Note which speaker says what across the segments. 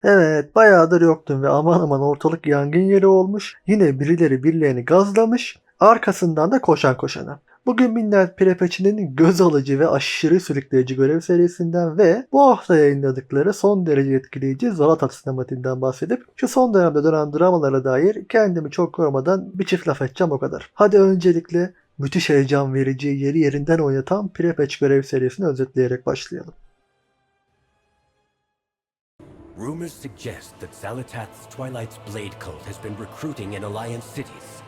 Speaker 1: Evet, bayağıdır yoktum ve aman aman ortalık yangın yeri olmuş. Yine birileri birilerini gazlamış. Arkasından da koşan koşana. Bugün Minnet Prepeçi'nin göz alıcı ve aşırı sürükleyici görev serisinden ve bu hafta yayınladıkları son derece etkileyici Zalatat sinematiğinden bahsedip şu son dönemde dönen dramalara dair kendimi çok yormadan bir çift laf edeceğim o kadar. Hadi öncelikle müthiş heyecan verici, yeri yerinden oynatan Prepeç görev serisini özetleyerek başlayalım.
Speaker 2: Rumors suggest that Xalatath's Twilight's Blade cult has been recruiting in Alliance cities.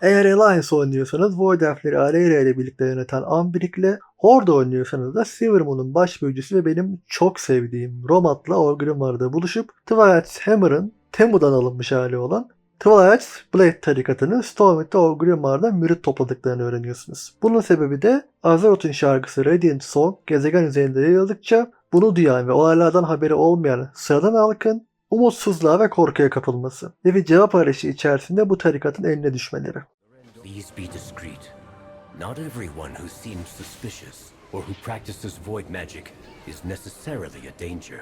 Speaker 1: Eğer Alliance oynuyorsanız Void Elf'leri Aerea ile birlikte yöneten Ambric'le, Horde oynuyorsanız da Silvermoon'un baş büyücüsü ve benim çok sevdiğim Romat'la Orgrimmar'da buluşup Twilight's Hammer'ın Temu'dan alınmış hali olan Twilight's Blade tarikatının Stormwind'de Orgrimmar'da mürit topladıklarını öğreniyorsunuz. Bunun sebebi de Azeroth'un şarkısı Radiant Song gezegen üzerinde yayıldıkça bunu duyan ve olaylardan haberi olmayan sıradan halkın umutsuzluğa ve korkuya kapılması ve bir cevap arayışı içerisinde bu tarikatın eline düşmeleri.
Speaker 2: Please be discreet. Not everyone who seems suspicious or who practices void magic is necessarily a danger.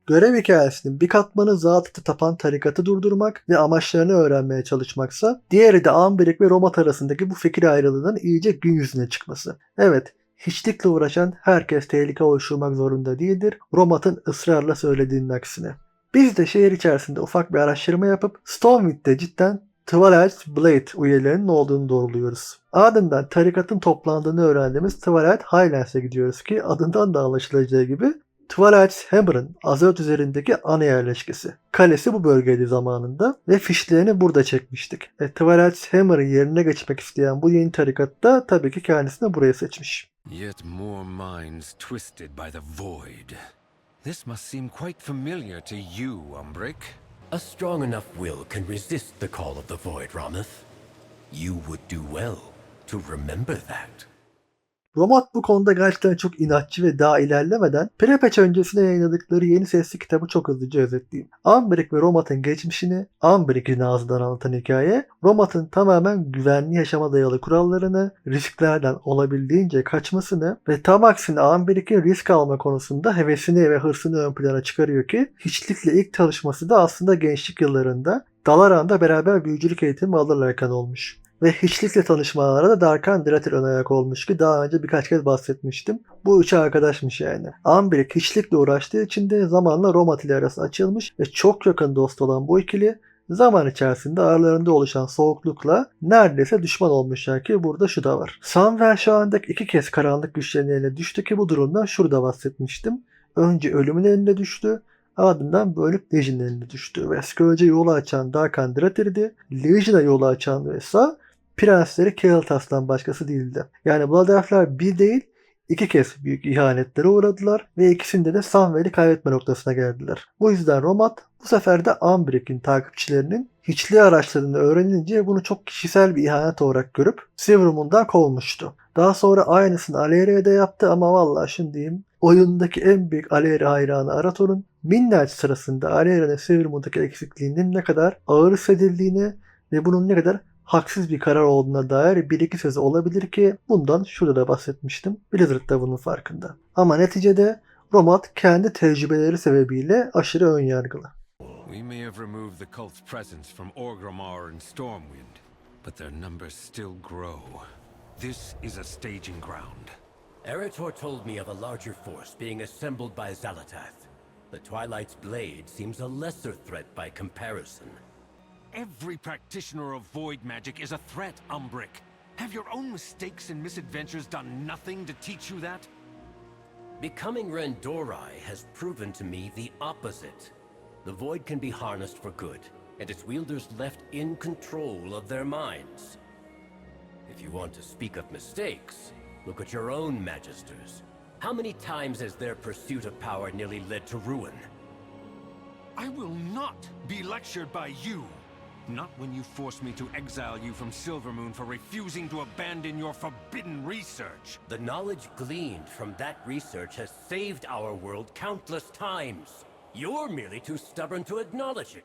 Speaker 1: Görev hikayesinin bir katmanı Zaatat'ı tapan tarikatı durdurmak ve amaçlarını öğrenmeye çalışmaksa, diğeri de Ambric ve Romat arasındaki bu fikir ayrılığının iyice gün yüzüne çıkması. Evet, hiçlikle uğraşan herkes tehlike oluşturmak zorunda değildir, Romat'ın ısrarla söylediğinin aksine. Biz de şehir içerisinde ufak bir araştırma yapıp Stormwind'de cidden Twilight's Blade üyelerinin olduğunu doğruluyoruz. Ardından tarikatın toplandığını öğrendiğimiz Twilight Highlands'e gidiyoruz ki adından da anlaşılacağı gibi Twilight's Hammer'ın Azeroth üzerindeki ana yerleşkesi. Kalesi bu bölgeydi zamanında ve fişlerini burada çekmiştik. Twilight's Hammer'ın yerine geçmek isteyen bu yeni tarikat da tabii ki kendisini buraya seçmiş.
Speaker 3: Yet more minds twisted by the void. This must seem quite familiar to you, Umbric.
Speaker 2: A strong enough will can resist the call of the void, Rameth. You would do well to remember that.
Speaker 1: Romat bu konuda gerçekten çok inatçı ve daha ilerlemeden Prepatch öncesinde yayınladıkları yeni sesli kitabı çok hızlıca özetleyeyim. Ambric ve Romat'ın geçmişini Ambric'in ağzından anlatan hikaye, Romat'ın tamamen güvenli yaşama dayalı kurallarını, risklerden olabildiğince kaçmasını ve tam aksine Ambric'in risk alma konusunda hevesini ve hırsını ön plana çıkarıyor ki hiçlikle ilk tanışması da aslında gençlik yıllarında Dalaran'da beraber büyücülük eğitimi alırlarken olmuş. Ve hiçlikle tanışmalara da Darkan Diratir ön ayak olmuş ki daha önce birkaç kez bahsetmiştim. Bu üç arkadaşmış yani. Ambric hiçlikle uğraştığı için de zamanla Romat ile arası açılmış ve çok yakın dost olan bu ikili zaman içerisinde aralarında oluşan soğuklukla neredeyse düşman olmuşlar ki burada şu da var. Samwell şu andaki iki kez karanlık güçlerin eline düştü ki bu durumdan şurada bahsetmiştim. Önce ölümün eline düştü. Ardından bölüp Legion'ın eline düştü. ve Scourge'e yolu açan Darkan Diratir'di. Legion'a yolu açan ise prensleri Kael'thas'tan başkası değildi. Yani Blood Elf'ler bir değil, iki kez büyük ihanetlere uğradılar ve ikisinde de Samwell'i kaybetme noktasına geldiler. Bu yüzden Romat bu sefer de Ambric'in takipçilerinin hiçliği araçlarını öğrenince bunu çok kişisel bir ihanet olarak görüp Silvermoon'dan kovmuştu. Daha sonra aynısını Aleria'da yaptı ama vallahi şimdi diyeyim, oyundaki en büyük Aleria hayranı Arator'un Midnight sırasında Aleria'nın Silvermoon'daki eksikliğinin ne kadar ağır hissedildiğini ve bunun ne kadar haksız bir karar olduğuna dair bir iki sözü olabilir ki bundan şurada da bahsetmiştim. Blizzard da bunun farkında. Ama neticede Romat kendi tecrübeleri sebebiyle aşırı önyargılı.
Speaker 3: We may have removed the cult's presence from Orgrimmar and Stormwind, but their numbers still grow. This is a staging ground.
Speaker 2: Eretor told me of a larger force being assembled by Xalatath. The Twilight's Blade seems a lesser threat by comparison.
Speaker 3: Every practitioner of void magic is a threat, Umbric. Have your own mistakes and misadventures done nothing to teach you that?
Speaker 2: Becoming Rendorai has proven to me the opposite. The void can be harnessed for good, and its wielders left in control of their minds. If you want to speak of mistakes, look at your own magisters. How many times has their pursuit of power nearly led to ruin?
Speaker 3: I will not be lectured by you. Not when you force me to exile you from Silvermoon for refusing to abandon your forbidden research.
Speaker 2: The knowledge gleaned from that research has saved our world countless times. You're merely too stubborn to acknowledge it.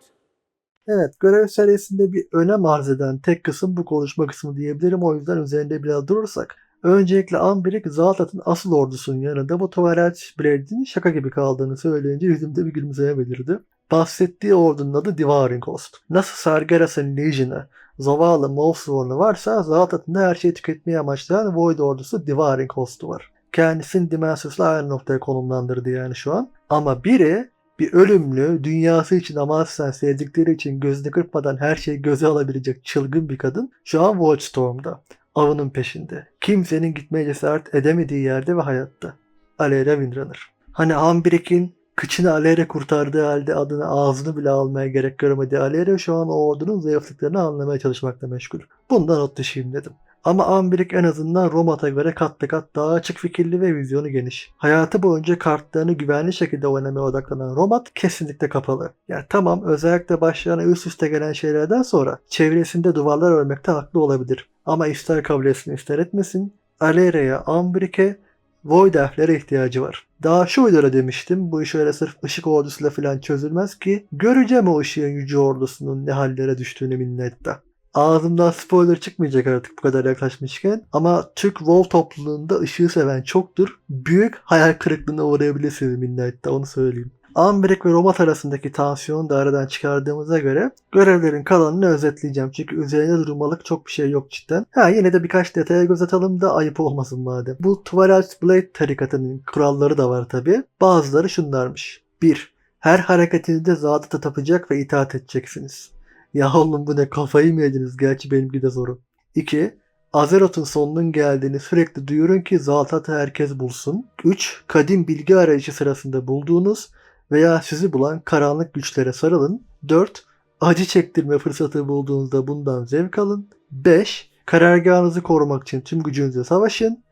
Speaker 1: Evet, görev serisinde bir önem arz eden tek kısım bu konuşma kısmı diyebilirim. O yüzden üzerinde biraz durursak. Öncelikle Ambric Zaltat'ın asıl ordusunun yanında bu Twilight Blade'in şaka gibi kaldığını söyleyince yüzümde bir gülümseme belirdi. Bahsettiği ordunun adı Devouring Host. Nasıl Sargeras'ın Legion'ı, zavallı Mawsworn'u varsa Zaltat'ın da her şeyi tüketmeyi amaçlayan Void ordusu Devouring Host'u var. Kendisini Dimensus'la aynı noktaya konumlandırdı yani şu an. Ama biri bir ölümlü, dünyası için amaçlayan sevdikleri için gözünü kırpmadan her şeyi göze alabilecek çılgın bir kadın şu an Wildstorm'da. Avının peşinde. Kimsenin gitmeye cesaret edemediği yerde ve hayatta. Alera Windrunner. Hani Ambric'in kıçını Alera kurtardığı halde adını ağzını bile almaya gerek görmediği Alera şu an o ordunun zayıflıklarını anlamaya çalışmakla meşgul. Bundan not düşeyim dedim. Ama Ambric en azından Romat'a göre kat be kat daha açık fikirli ve vizyonu geniş. Hayatı boyunca kartlarını güvenli şekilde oynamaya odaklanan Romat kesinlikle kapalı. Yani tamam, özellikle başlarına üst üste gelen şeylerden sonra çevresinde duvarlar örmekte haklı olabilir. Ama ister kabul etsin ister etmesin, Alera'ya, Ambric'e, Void Elf'lere ihtiyacı var. Daha şu videoda demiştim, bu iş öyle sırf ışık ordusuyla falan çözülmez ki, göreceğim o ışığın yüce ordusunun ne hallere düştüğünü minnetta. Ağzımdan spoiler çıkmayacak artık bu kadar yaklaşmışken, ama Türk WoW topluluğunda ışığı seven çoktur. Büyük hayal kırıklığına uğrayabilirsiniz minnetta, onu söyleyeyim. Ambric ve Romat arasındaki tansiyonu da aradan çıkardığımıza göre görevlerin kalanını özetleyeceğim. Çünkü üzerine durmalık çok bir şey yok cidden. Yine de birkaç detaya göz atalım da ayıp olmasın madem. Bu Twilight Blade tarikatının kuralları da var tabi. Bazıları şunlarmış. 1. Her hareketinizde Zaltat'a tapacak ve itaat edeceksiniz. Ya oğlum bu ne, kafayı mı yediniz? Gerçi benimki de zoru. 2. Azeroth'un sonunun geldiğini sürekli duyurun ki Zaltat'ı herkes bulsun. 3. Kadim bilgi arayışı sırasında bulduğunuz veya sizi bulan karanlık güçlere sarılın. 4. Acı çektirme fırsatı bulduğunuzda bundan zevk alın. 5. Karargahınızı korumak için tüm gücünüzle savaşın.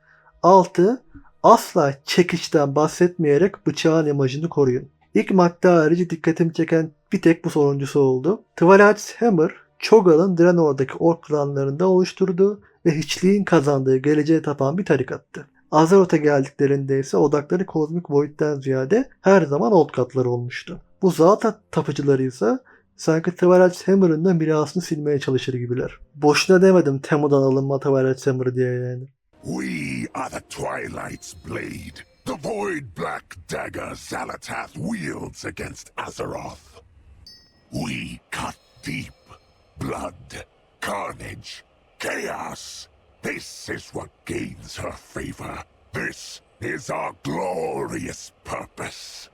Speaker 1: 6. Asla çekişten bahsetmeyerek bıçağın imajını koruyun. İlk madde harici dikkatimi çeken bir tek bu sonuncusu oldu. Twilight Hammer, Cho'Gath'ın Draenor'daki ork klanlarında oluşturduğu ve hiçliğin kazandığı geleceğe tapan bir tarikattı. Azeroth'a geldiklerinde ise odakları Cosmic Void'den ziyade her zaman Old-God'lar olmuştu. Bu Zaltat tapıcıları ise sanki Twilight Hammer'ın da mirasını silmeye çalışır gibiler. Boşuna demedim Temu'dan alınma Twilight Hammer diye yani.
Speaker 4: We are the Twilight's blade, the void black dagger Xalatath wields against Azeroth. We cut deep. Blood, carnage, chaos. This is what gains her favor. This is our glorious purpose.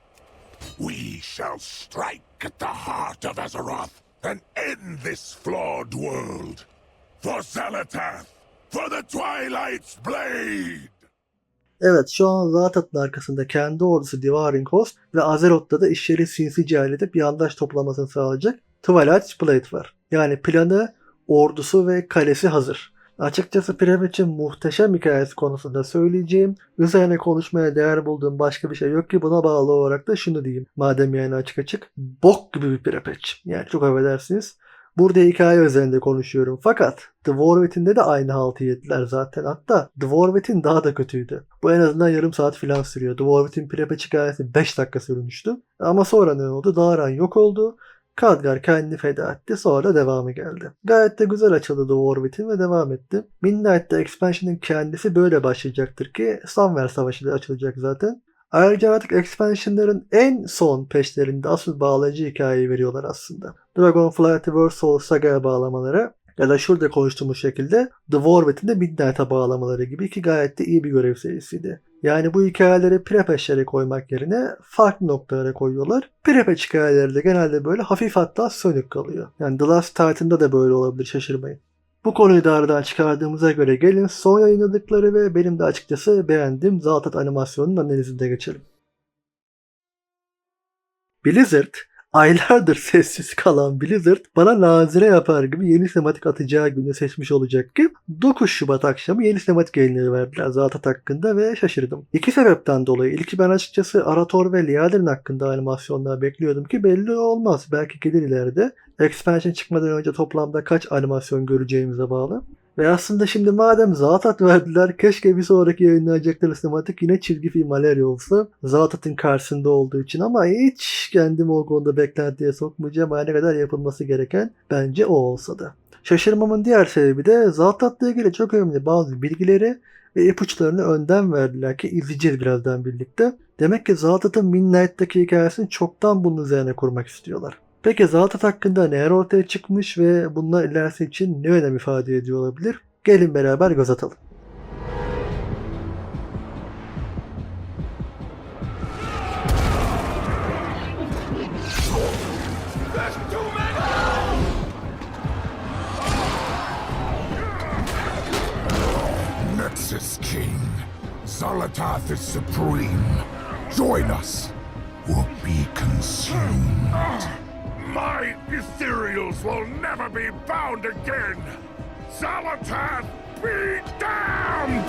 Speaker 4: We shall strike at the heart of Azeroth and end this flawed world. For Xalatath, for the Twilight's blade!
Speaker 1: Evet, şu an Zaltat'ın arkasında kendi ordusu Devouring Host ve Azeroth'ta da işleri sinsice halledip yandaş toplamasını sağlayacak Twilight Blade var. Yani planı, ordusu ve kalesi hazır. Açıkçası Prevach'in muhteşem hikayesi konusunda söyleyeceğim, üzerine konuşmaya değer bulduğum başka bir şey yok ki buna bağlı olarak da şunu diyeyim. Madem yani açık açık, bok gibi bir Prevach. Yani çok affedersiniz. Burada hikaye üzerinde konuşuyorum. Fakat The War Within'de de aynı haltı yediler zaten. Hatta The War Within daha da kötüydü. Bu en azından yarım saat falan sürüyor. The War Within Prepatch hikayesi 5 dakika sürmüştü. Ama sonra ne oldu? Dağran yok oldu. Khadgar kendini feda etti. Sonra devamı geldi. Gayet de güzel açıldı The War Within ve devam etti. Midnight'ta Expansion'ın kendisi böyle başlayacaktır ki Sunwar Savaşı da açılacak zaten. Ayrıca artık expansionların en son peşlerinde asıl bağlayıcı hikayeyi veriyorlar aslında. Dragonflight World Soul Saga'ya bağlamaları ya da şurada konuştuğumuz şekilde The War Within'de Midnight'a bağlamaları gibi ki gayet de iyi bir görev serisiydi. Yani bu hikayeleri Prepatch'lere koymak yerine farklı noktalara koyuyorlar. Prepatch hikayeleri de genelde böyle hafif hatta sönük kalıyor. Yani The Last Titan'da da böyle olabilir, şaşırmayın. Bu konuyu da aradan çıkardığımıza göre gelin son yayınladıkları ve benim de açıkçası beğendiğim Zaltat animasyonunun analizine geçelim. Blizzard, aylardır sessiz kalan Blizzard bana nazire yapar gibi yeni sinematik atacağı günü seçmiş olacak ki 9 Şubat akşamı yeni sinematik yayınları verdiler Zaltat hakkında ve şaşırdım. İki sebepten dolayı. İlki, ben açıkçası Arator ve Liadrin hakkında animasyonlar bekliyordum ki belli olmaz. Belki gelir ileride. Expansion çıkmadan önce toplamda kaç animasyon göreceğimize bağlı. Ve aslında şimdi madem Zaltat verdiler, keşke bir sonraki yayınlayacakları sinematik yine çizgi film Valeria olsa. Zaltat'ın karşısında olduğu için, ama hiç kendimi o konuda beklentiye sokmayacağım. Ne kadar yapılması gereken bence o olsa da. Şaşırmamın diğer sebebi de Zaltat'la ilgili çok önemli bazı bilgileri ve ipuçlarını önden verdiler ki izleyeceğiz birazdan birlikte. Demek ki Zaltat'ın Midnight'taki hikayesini çoktan bunun üzerine kurmak istiyorlar. Peki Zaltat hakkında neler ortaya çıkmış ve bunlar ilerisi için ne önem ifade ediyor olabilir? Gelin beraber göz atalım.
Speaker 4: Nexus King. Zalatath is supreme. Join us. Or be consumed. My ethereals will never be found again. Zalatath be damned!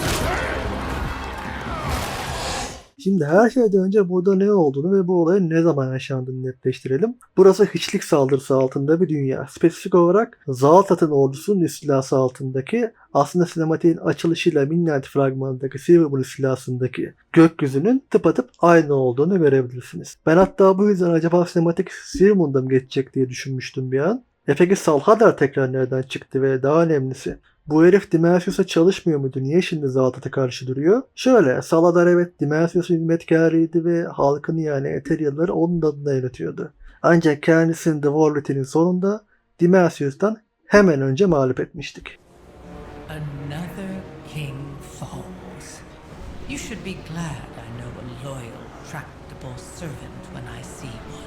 Speaker 1: Şimdi her şeyden önce burada ne olduğunu ve bu olayın ne zaman yaşandığını netleştirelim. Burası hiçlik saldırısı altında bir dünya. Spesifik olarak Zaltat'ın ordusunun istilası altındaki, aslında sinematiğin açılışıyla Midnight fragmanındaki Silvermoon istilasındaki gökyüzünün tıpatıp aynı olduğunu görebilirsiniz. Ben hatta bu yüzden acaba sinematik Silvermoon'da mı geçecek diye düşünmüştüm bir an. Peki Salhadar tekrar nereden çıktı ve daha önemlisi, bu herif Dimensius'a çalışmıyor muydu? Niye şimdi Zaltat'a karşı duruyor? Şöyle, Salhadar evet Dimensius'un hizmetkarıydı ve halkını yani Ethereal'ları onun adına yönetiyordu. Ancak kendisini The War Within'in sonunda Dimensius'tan hemen önce mağlup etmiştik.
Speaker 5: Another king falls. You should be glad I know a loyal, tractable servant when I see one.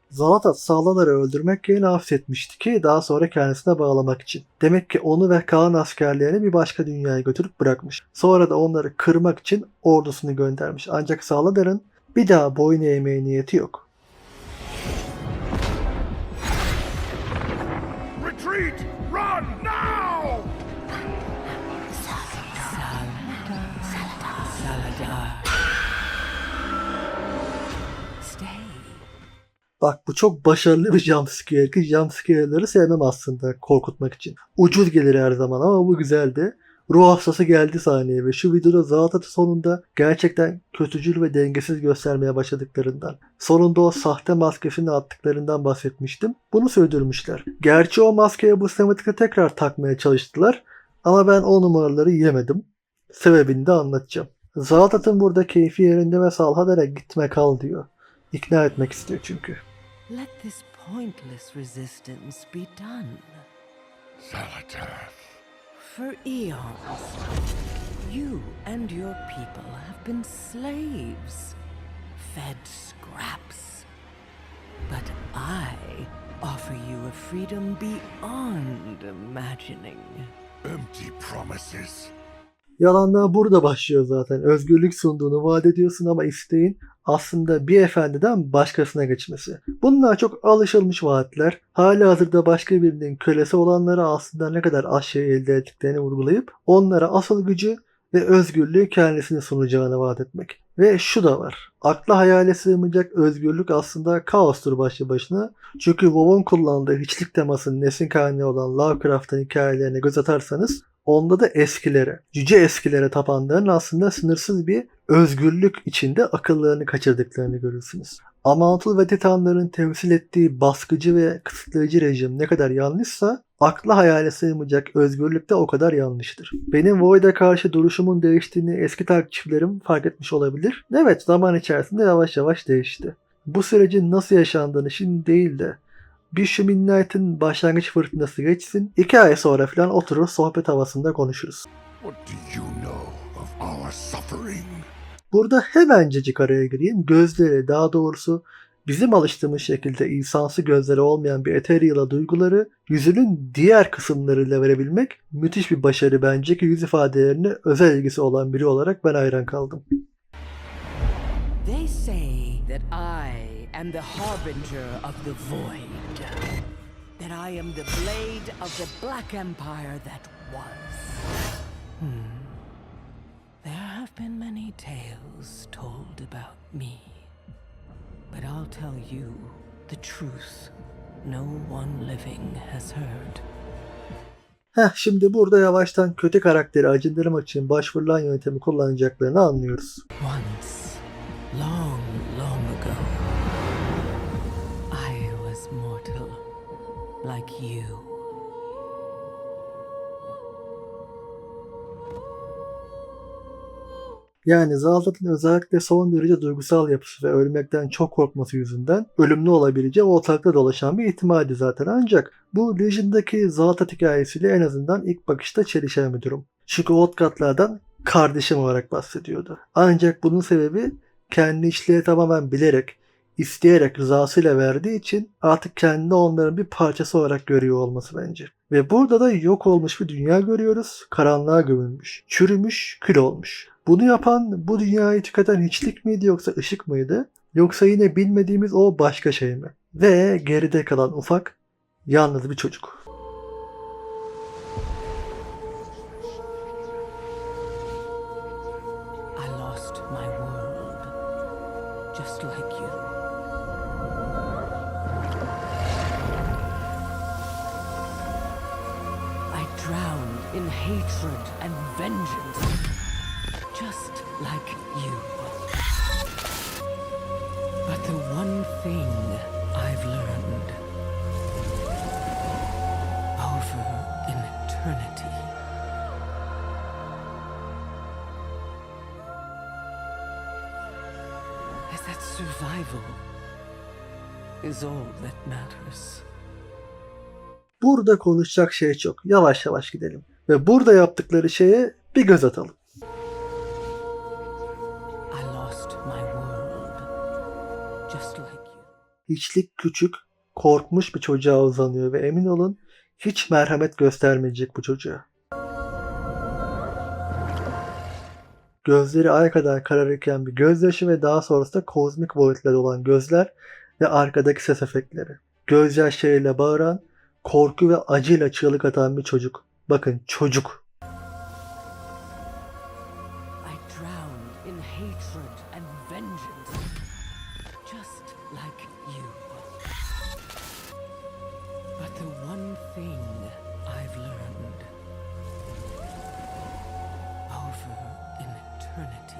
Speaker 1: Zaltat Salhadar'ı öldürmek yerine hapsetmişti ki daha sonra kendisine bağlamak için. Demek ki onu ve Kaan askerlerini bir başka dünyaya götürüp bırakmış. Sonra da onları kırmak için ordusunu göndermiş. Ancak Salhadar'ın bir daha boyun eğmeye niyeti yok.
Speaker 4: Retreat! Run now!
Speaker 5: Saladar. Stay.
Speaker 1: Bak bu çok başarılı bir jumpscare ki jumpscare'ları sevmem aslında korkutmak için. Ucuz gelir her zaman ama bu güzeldi. Ruh hastası geldi sahneye ve şu videoda Zaltat'ı sonunda gerçekten kötücül ve dengesiz göstermeye başladıklarından, sonunda o sahte maskesini attıklarından bahsetmiştim. Bunu sürdürmüşler. Gerçi o maskeyi bu sinematikte tekrar takmaya çalıştılar ama ben o numaraları yemedim. Sebebini de anlatacağım. Zaltat'ın burada keyfi yerinde ve Salhadar'a gitme kal diyor. İkna etmek istiyor çünkü.
Speaker 5: Let this pointless resistance be done.
Speaker 4: Zalatath.
Speaker 5: For eons, you and your people have been slaves, fed scraps. But I offer you a freedom beyond imagining.
Speaker 4: Empty promises.
Speaker 1: Yalanlar burada başlıyor zaten. Özgürlük sunduğunu vaat ediyorsun ama isteğin aslında bir efendiden başkasına geçmesi. Bunlar çok alışılmış vaatler. Halihazırda başka birinin kölesi olanlara aslında ne kadar az şey elde ettiklerini vurgulayıp onlara asıl gücü ve özgürlüğü kendisine sunacağını vaat etmek. Ve şu da var. Akla hayale sığmayacak özgürlük aslında kaostur başlı başına. Çünkü WoW'un kullandığı hiçlik temasının nesin kaynağı olan Lovecraft'ın hikayelerine göz atarsanız onda da eskilere, yüce eskilere tapanların aslında sınırsız bir özgürlük içinde akıllarını kaçırdıklarını görürsünüz. Amantul ve Titanların temsil ettiği baskıcı ve kısıtlayıcı rejim ne kadar yanlışsa akla hayale sığmayacak özgürlük de o kadar yanlıştır. Benim Void'e karşı duruşumun değiştiğini eski takipçilerim fark etmiş olabilir. Evet, zaman içerisinde yavaş yavaş değişti. Bu sürecin nasıl yaşandığını şimdi değil de bir şu Midnight'ın başlangıç fırtınası geçsin, 2 ay sonra falan oturur sohbet havasında konuşuruz.
Speaker 4: What do you know of our suffering?
Speaker 1: Burada hemencecik araya gireyim. Gözleri, daha doğrusu bizim alıştığımız şekilde insansı gözleri olmayan bir Ethereal'a duyguları yüzünün diğer kısımlarıyla verebilmek müthiş bir başarı bence ki yüz ifadelerine özel ilgisi olan biri olarak ben hayran kaldım.
Speaker 5: They say that I am the harbinger of the void. That I am the blade of the Black Empire that was. There have been many tales told about me. But I'll tell you the truth no one living has heard.
Speaker 1: Şimdi burada yavaştan kötü karakteri acındırmak için başvurulan yöntemi kullanacaklarını anlıyoruz.
Speaker 5: Once, long, long ago, I was mortal. like you.
Speaker 1: Yani Zaltat'ın özellikle son derece duygusal yapısı ve ölmekten çok korkması yüzünden ölümlü olabileceği ortalıkta dolaşan bir ihtimaldi zaten. Ancak bu Legion'daki Zaltat hikayesiyle en azından ilk bakışta çelişen bir durum. Çünkü Outcast'lardan kardeşim olarak bahsediyordu. Ancak bunun sebebi kendi içliğe tamamen bilerek, isteyerek, rızasıyla verdiği için artık kendini onların bir parçası olarak görüyor olması bence. Ve burada da yok olmuş bir dünya görüyoruz. Karanlığa gömülmüş, çürümüş, kül olmuş. Bunu yapan, bu dünyayı tüketen hiçlik miydi yoksa ışık mıydı? Yoksa yine bilmediğimiz o başka şey mi? Ve geride kalan ufak, yalnız bir çocuk.
Speaker 5: I lost my world, just like you. I drowned in hatred and vengeance, just like you. But the one thing I've learned over in eternity is that survival is all that matters.
Speaker 1: Burada konuşacak şey çok. Yavaş yavaş gidelim. Ve burada yaptıkları şeye bir göz atalım.
Speaker 5: I lost my world, just like you.
Speaker 1: Hiçlik küçük, korkmuş bir çocuğa uzanıyor ve emin olun hiç merhamet göstermeyecek bu çocuğa. Gözleri ay kadar kararırken bir gözyaşı ve daha sonrasında kozmik boyutları olan gözler ve arkadaki ses efektleri. Gözyaşlarıyla bağıran, korku ve acıyla çığlık atan bir çocuk. Bakın çocuk.
Speaker 5: I drowned in hatred and vengeance, just like you. But the one thing I've learned over in eternity.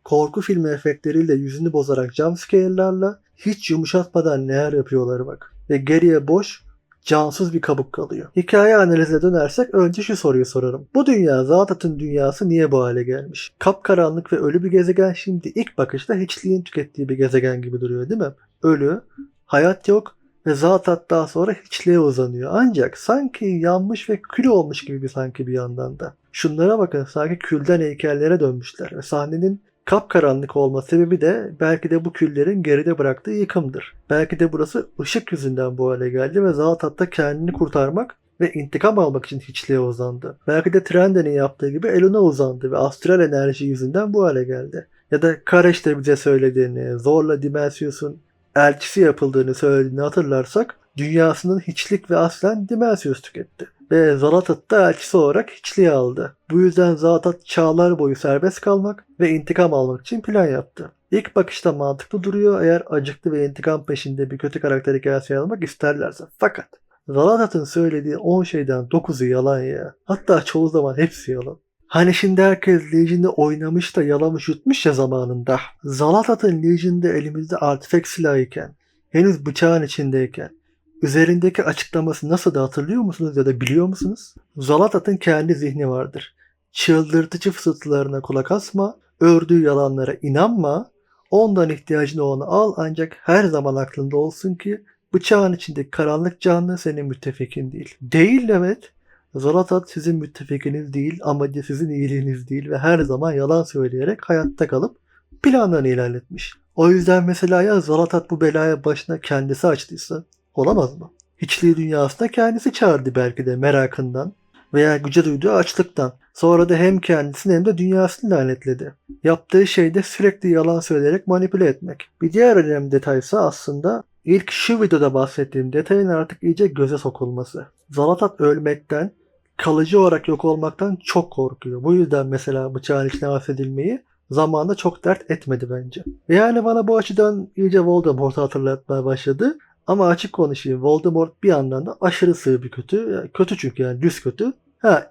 Speaker 1: Korku filmi efektleriyle yüzünü bozarak jumpscare'larla hiç yumuşatmadan neler yapıyorlar bak. Ve geriye boş, cansız bir kabuk kalıyor. Hikaye analizine dönersek önce şu soruyu sorarım. Bu dünya, Zaltat'ın dünyası niye bu hale gelmiş? Kapkaranlık ve ölü bir gezegen şimdi ilk bakışta hiçliğin tükettiği bir gezegen gibi duruyor değil mi? Ölü, hayat yok ve Zaltat daha sonra hiçliğe uzanıyor. Ancak sanki yanmış ve kül olmuş gibi sanki bir yandan da. Şunlara bakın, sanki külden heykellere dönmüşler ve sahnenin kapkaranlık olma sebebi de belki de bu küllerin geride bıraktığı yıkımdır. Belki de burası ışık yüzünden bu hale geldi ve Zaltat da kendini kurtarmak ve intikam almak için hiçliğe uzandı. Belki de Trenden'in yaptığı gibi Elun'a uzandı ve astral enerji yüzünden bu hale geldi. Ya da Kareş de bize söylediğini, zorla Dimensius'un elçisi yapıldığını söylediğini hatırlarsak dünyasının hiçlik ve aslen Dimensius tüketti. Ve Zaltat da elçisi olarak hiçliği aldı. Bu yüzden Zaltat çağlar boyu serbest kalmak ve intikam almak için plan yaptı. İlk bakışta mantıklı duruyor eğer acıklı ve intikam peşinde bir kötü karakter hikayesi yazmak isterlerse. Fakat Zalatat'ın söylediği 10 şeyden 9'u yalan ya. Hatta çoğu zaman hepsi yalan. Hani şimdi herkes Legion'de oynamış da yalamış yutmuş ya zamanında. Zalatat'ın Legion'de elimizde artifact silahı iken, henüz bıçağın içindeyken, üzerindeki açıklaması nasıl da hatırlıyor musunuz ya da biliyor musunuz? Zalatat'ın kendi zihni vardır. Çıldırtıcı fısıltılarına kulak asma, ördüğü yalanlara inanma, ondan ihtiyacın olanı al ancak her zaman aklında olsun ki bıçağın içindeki karanlık canlı senin müttefikin değil. Değil evet. Zalatat sizin müttefikiniz değil, amacı sizin iyiliğiniz değil ve her zaman yalan söyleyerek hayatta kalıp planlarını ilerletmiş. O yüzden mesela ya Zalatat bu belaya başına kendisi açtıysa olamaz mı? Hiçliği dünyasına kendisi çağırdı belki de merakından veya güce duyduğu açlıktan. Sonra da hem kendisini hem de dünyasını lanetledi. Yaptığı şey de sürekli yalan söyleyerek manipüle etmek. Bir diğer önemli detaysa aslında ilk şu videoda bahsettiğim detayın artık iyice göze sokulması. Zalatat ölmekten, kalıcı olarak yok olmaktan çok korkuyor. Bu yüzden mesela bıçağın içine hapsedilmeyi zamanında çok dert etmedi bence. Yani bana bu açıdan iyice Voldemort'u hatırlatmaya başladı. Ama açık konuşayım, Voldemort bir yandan da aşırı sığ bir kötü. Yani kötü çünkü yani düz kötü.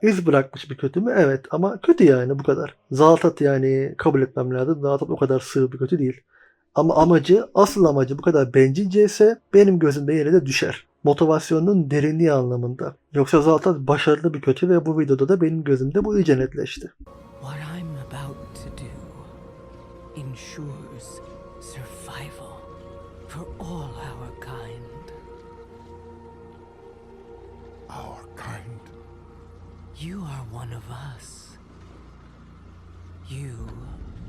Speaker 1: İz bırakmış bir kötü mü? Evet ama kötü yani bu kadar. Zaltat yani kabul etmem lazım. Zaltat o kadar sığ bir kötü değil. Ama asıl amacı bu kadar bencilce ise benim gözümde yine de düşer. Motivasyonunun derinliği anlamında. Yoksa zaten başarılı bir kötü ve bu videoda da benim gözümde bu iyice netleşti.
Speaker 5: What I'm about to do ensures survival for all our kind.
Speaker 4: Our kind.
Speaker 5: You are one of us. You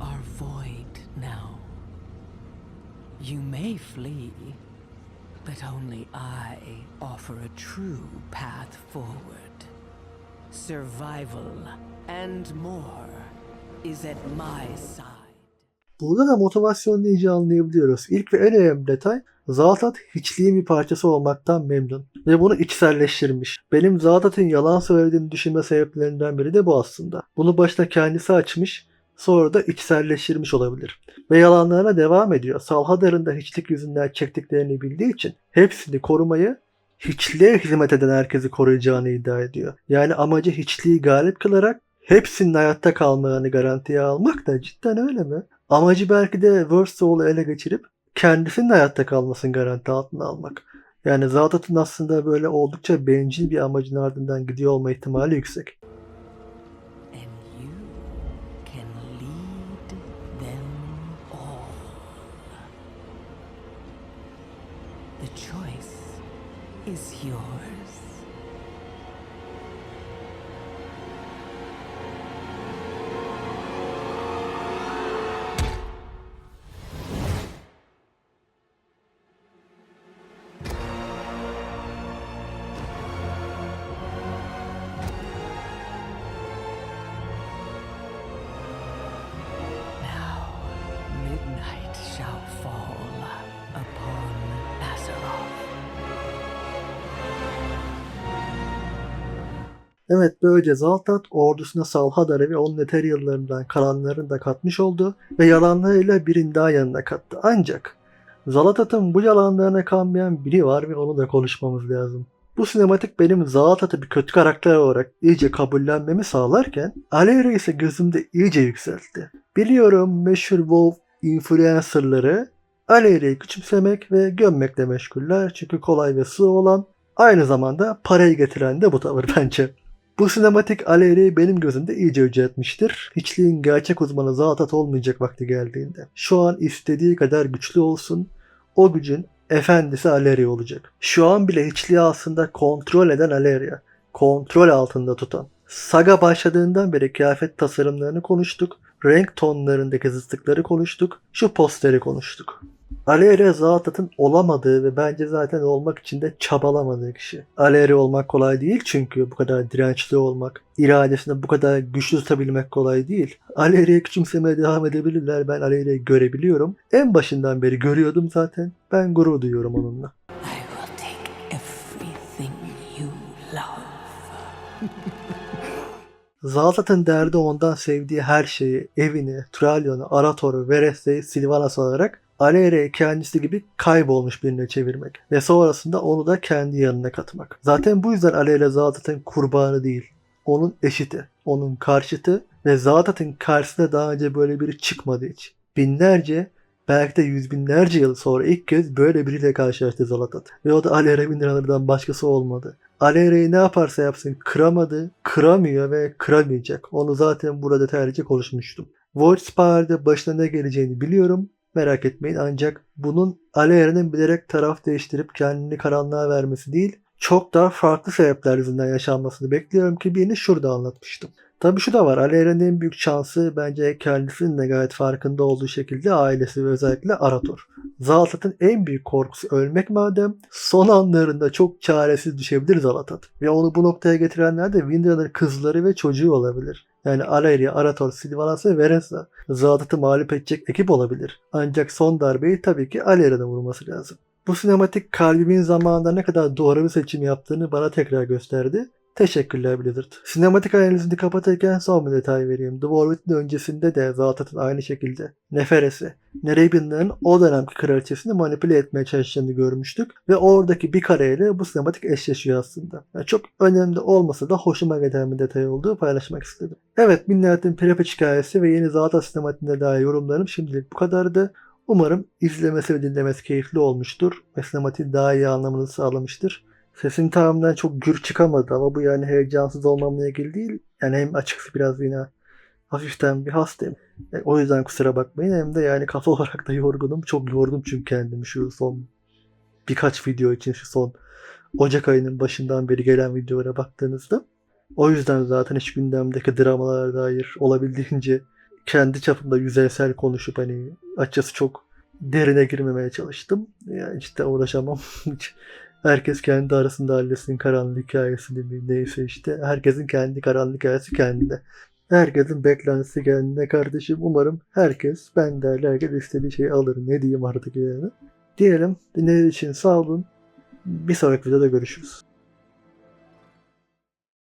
Speaker 5: are void now. You may flee, but only I offer a true path forward. Survival and more is at my side.
Speaker 1: Burada da motivasyonu iyice anlayabiliyoruz. İlk ve en önemli detay, Zaltat hiçliğin bir parçası olmaktan memnun ve bunu içselleştirmiş. Benim Zaltat'ın yalan söylediğini düşünme sebeplerinden biri de bu aslında. Bunu başta kendisi açmış, sonra da içselleştirmiş olabilir. Ve yalanlarına devam ediyor. Salhadar'ın da hiçlik yüzünden çektiklerini bildiği için hepsini korumayı, hiçliğe hizmet eden herkesi koruyacağını iddia ediyor. Yani amacı hiçliği galip kılarak hepsinin hayatta kalmalarını garantiye almak da cidden öyle mi? Amacı belki de Worst Soul'u ele geçirip kendisinin hayatta kalmasını garanti altına almak. Yani Zaltat'ın aslında böyle oldukça bencil bir amacın ardından gidiyor olma ihtimali yüksek.
Speaker 5: And you can lead them all. The choice is yours. Now midnight shall fall upon Azeroth.
Speaker 1: Evet, böylece Zaltat ordusuna Salhadar'ı ve onun Ethereal'larından kalanlarını da katmış oldu ve yalanlarıyla birini daha yanına kattı. Ancak Zaltat'ın bu yalanlarına kanmayan biri var ve onu da konuşmamız lazım. Bu sinematik benim Zaltat'ı bir kötü karakter olarak iyice kabullenmemi sağlarken Alera ise gözümde iyice yükseltti. Biliyorum meşhur WoW influencerları Alera'yı küçümsemek ve gömmekle meşguller çünkü kolay ve sığ olan, aynı zamanda parayı getiren de bu tavır bence. Bu sinematik Alera'yı benim gözümde iyice yüceltmiştir. Hiçliğin gerçek uzmanı Zaltat olmayacak vakti geldiğinde. Şu an istediği kadar güçlü olsun, o gücün efendisi Alera olacak. Şu an bile hiçliği aslında kontrol eden Alera. Kontrol altında tutan. Saga başladığından beri kıyafet tasarımlarını konuştuk. Renk tonlarındaki zıtlıkları konuştuk. Şu posteri konuştuk. Alera Zaltat'ın olamadığı ve bence zaten olmak için de çabalamadığı kişi. Alera olmak kolay değil çünkü bu kadar dirençli olmak, iradesini bu kadar güçlü tutabilmek kolay değil. Alera'yı küçümsemeye devam edebilirler. Ben Alera'yı görebiliyorum. En başından beri görüyordum zaten. Ben gurur duyuyorum onunla.
Speaker 5: I will take everything you love.
Speaker 1: Zaltat'ın derdi ondan sevdiği her şeyi, evini, Thralion'u, Arator'u, Vereste'yi, Sylvanas alarak Alera'yı kendisi gibi kaybolmuş birine çevirmek ve sonrasında onu da kendi yanına katmak. Zaten bu yüzden Alera Zaltat'ın kurbanı değil, onun eşiti, onun karşıtı ve Zaltat'ın karşısında daha önce böyle biri çıkmadı hiç. Binlerce, belki de yüz binlerce yıl sonra ilk kez böyle biriyle karşılaştı Zaltat. Ve o da Alera Bindra'lardan başkası olmadı. Alera'yı ne yaparsa yapsın kıramadı, kıramıyor ve kıramayacak. Onu zaten burada detaylıca konuşmuştum. Voidspire'de başına ne geleceğini biliyorum. Merak etmeyin, ancak bunun Alera'nın bilerek taraf değiştirip kendini karanlığa vermesi değil, çok daha farklı sebepler yüzünden yaşanmasını bekliyorum ki birini şurada anlatmıştım. Tabii şu da var, Alera'nın en büyük şansı bence kendisinin de gayet farkında olduğu şekilde ailesi ve özellikle Arator. Zaltat'ın en büyük korkusu ölmek madem, son anlarında çok çaresiz düşebilir Zaltat. Ve onu bu noktaya getirenler de Windra'nın kızları ve çocuğu olabilir. Yani Aeria, Arator, Sylvanas ve Veresa Zaltat'ı mağlup edecek ekip olabilir. Ancak son darbeyi tabii ki Aleria'da vurması lazım. Bu sinematik kalbimin zamanında ne kadar doğru bir seçim yaptığını bana tekrar gösterdi. Teşekkürler Blizzard. Sinematik analizini kapatırken son bir detay vereyim. Dwarfit'in öncesinde de Zaltat'ın aynı şekilde Neferes'i, Nerebian'ların o dönemki kraliçesini manipüle etmeye çalıştığını görmüştük. Ve oradaki bir kareyle bu sinematik eşleşiyor aslında. Yani çok önemli olmasa da hoşuma giden bir detay olduğu paylaşmak istedim. Evet, Midnight'in Prepatch hikayesi ve yeni Zaltat sinematiğine dair yorumlarım şimdilik bu kadardı. Umarım izlemesi ve dinlemesi keyifli olmuştur ve sinematiği daha iyi anlamını sağlamıştır. Sesim tamamen çok gür çıkamadı ama bu yani heyecansız olmamla ilgili değil. Yani hem açıkçası biraz yine hafiften bir hastayım. O yüzden kusura bakmayın. Hem de yani kafa olarak da yorgunum. Çok yordum çünkü kendimi şu son birkaç video için, şu son Ocak ayının başından beri gelen videolara baktığınızda. O yüzden zaten hiç gündemdeki dramalara dair olabildiğince kendi çapımda yüzeysel konuşup hani açıkçası çok derine girmemeye çalıştım. Yani işte uğraşamam. Herkes kendi arasında halletsin karanlık hikayesini mi neyse işte. Herkesin kendi karanlık hikayesi kendine. Herkesin beklentisi kendine kardeşim. Umarım herkes, ben de herkes istediği şeyi alır. Ne diyeyim artık yani. Diyelim dinlediğiniz için sağ olun. Bir sonraki videoda görüşürüz.